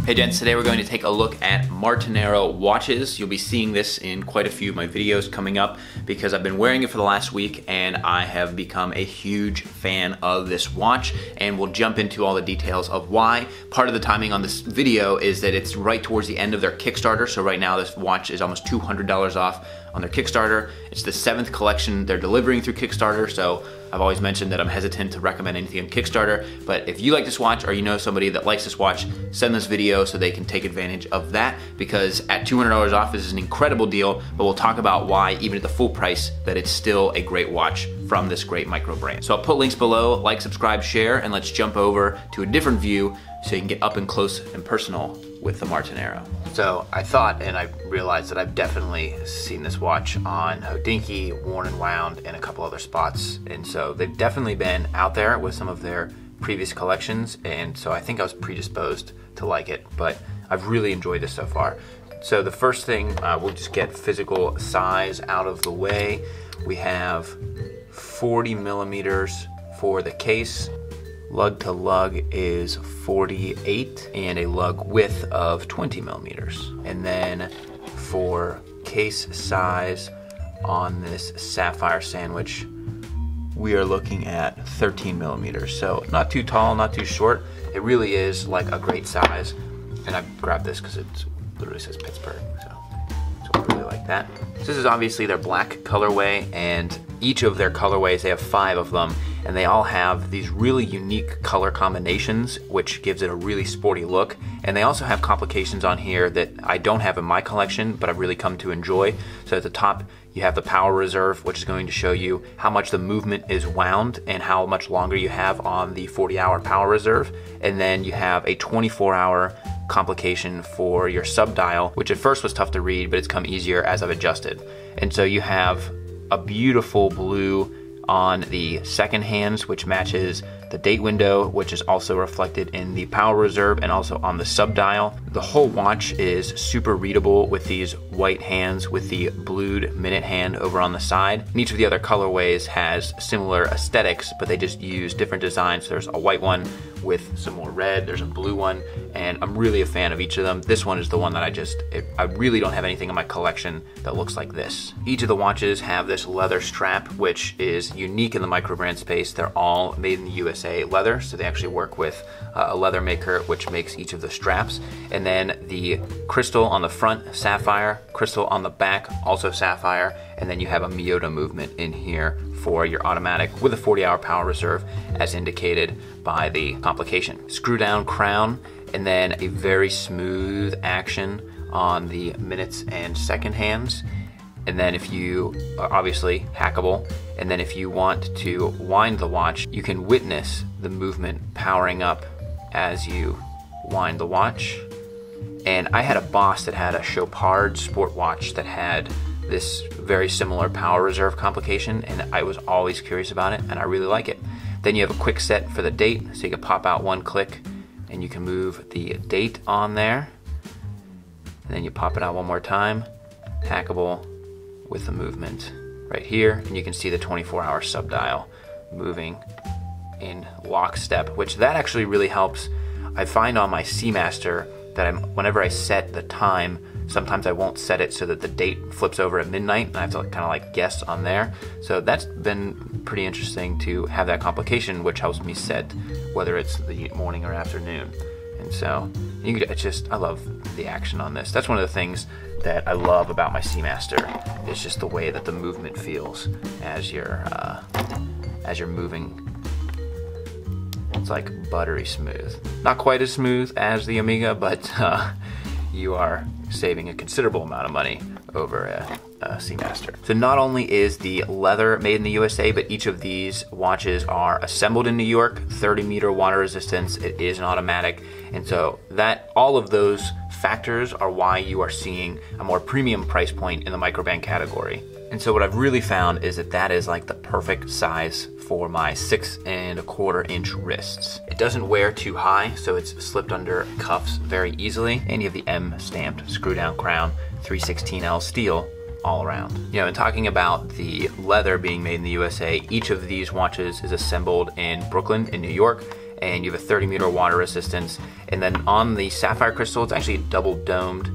Hey gents, today we're going to take a look at Martenero watches. You'll be seeing this in quite a few of my videos coming up because I've been wearing it for the last week and I have become a huge fan of this watch, and we'll jump into all the details of why. Part of the timing on this video is that it's right towards the end of their Kickstarter, so right now this watch is almost $200 off on their Kickstarter. It's the 7th collection they're delivering through Kickstarter, so I've always mentioned that I'm hesitant to recommend anything on Kickstarter, but if you like this watch or you know somebody that likes this watch, send this video so they can take advantage of that, because at $200 off this is an incredible deal, but we'll talk about why, even at the full price, that it's still a great watch from this great micro brand. So I'll put links below, like, subscribe, share, and let's jump over to a different view so you can get up and close and personal with the Martenero. So I thought, and I realized that I've definitely seen this watch on Hodinkee, Worn and Wound, and a couple other spots, and so they've definitely been out there with some of their previous collections, and so I think I was predisposed to like it, but I've really enjoyed this so far. So the first thing, we'll just get physical size out of the way. We have 40 millimeters for the case. Lug to lug is 48 and a lug width of 20 millimeters. And then for case size on this sapphire sandwich, we are looking at 13 millimeters. So not too tall, not too short. It really is like a great size. And I grabbed this because it literally says Pittsburgh, so I really like that. So this is obviously their black colorway, and each of their colorways, they have 5 of them, and they all have these really unique color combinations, which gives it a really sporty look. And they also have complications on here that I don't have in my collection, but I've really come to enjoy. So at the top, you have the power reserve, which is going to show you how much the movement is wound and how much longer you have on the 40-hour power reserve. And then you have a 24-hour complication for your subdial, which at first was tough to read, but it's come easier as I've adjusted. And so you have a beautiful blue on the second hands, which matches the date window, which is also reflected in the power reserve and also on the subdial. The whole watch is super readable with these white hands with the blued minute hand over on the side. And each of the other colorways has similar aesthetics, but they just use different designs. There's a white one with some more red, there's a blue one, and I'm really a fan of each of them. This one is the one that I really don't have anything in my collection that looks like this. Each of the watches have this leather strap, which is unique in the micro brand space. They're all made in the USA leather, so they actually work with a leather maker which makes each of the straps. And then the crystal on the front, sapphire, crystal on the back, also sapphire, and then you have a Miyota movement in here for your automatic with a 40-hour power reserve as indicated by the complication. Screw down crown, and then a very smooth action on the minutes and second hands. And then if you are obviously hackable, and then if you want to wind the watch, you can witness the movement powering up as you wind the watch. And I had a boss that had a Chopard sport watch that had this very similar power reserve complication, and I was always curious about it, and I really like it. Then you have a quick set for the date, so you can pop out one click and you can move the date on there, and then you pop it out one more time, hackable with the movement right here, and you can see the 24-hour subdial moving in lockstep, which that actually really helps. I find on my Seamaster that whenever I set the time, sometimes I won't set it so that the date flips over at midnight, and I have to kind of like guess on there. So that's been pretty interesting to have that complication, which helps me set whether it's the morning or afternoon. And so I love the action on this. That's one of the things that I love about my Seamaster, is just the way that the movement feels as you're moving. It's like buttery smooth. Not quite as smooth as the Omega, but you are saving a considerable amount of money over a Seamaster. So not only is the leather made in the USA, but each of these watches are assembled in New York, 30-meter water resistance, it is an automatic, and so that all of those factors are why you are seeing a more premium price point in the microband category. And so what I've really found is that is like the perfect size for my 6 1/4 inch wrists. It doesn't wear too high, so it's slipped under cuffs very easily, and you have the M stamped screw down crown, 316L steel all around. You know, and talking about the leather being made in the USA, each of these watches is assembled in Brooklyn in New York, and you have a 30-meter water resistance. And then on the sapphire crystal, it's actually double domed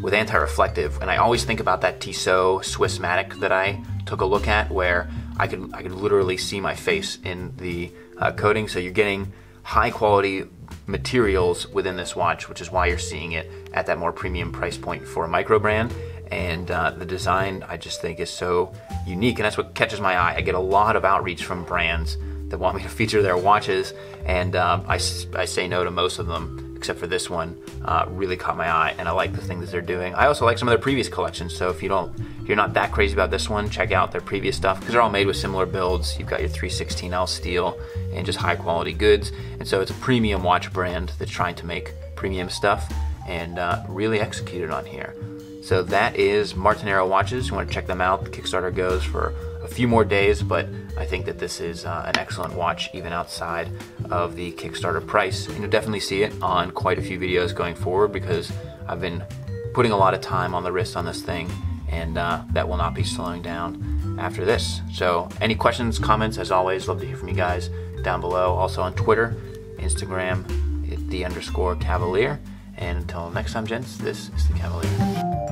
with anti-reflective. And I always think about that Tissot Swissmatic that I took a look at, where I could literally see my face in the coating. So you're getting high quality materials within this watch, which is why you're seeing it at that more premium price point for a micro brand. And the design, I just think, is so unique, and that's what catches my eye. I get a lot of outreach from brands that want me to feature their watches, and I say no to most of them, except for this one. Really caught my eye, and I like the things that they're doing. I also like some of their previous collections, so if you're not that crazy about this one, check out their previous stuff, because they're all made with similar builds. You've got your 316L steel and just high quality goods, and so it's a premium watch brand that's trying to make premium stuff, and really executed on here. So that is Martenero watches. You want to check them out. The Kickstarter goes for a few more days, but I think that this is an excellent watch even outside of the Kickstarter price. And you'll definitely see it on quite a few videos going forward, because I've been putting a lot of time on the wrist on this thing, and that will not be slowing down after this. So any questions, comments, as always, love to hear from you guys down below. Also on Twitter, Instagram, @_Kavalier. And until next time, gents, this is the Kavalier.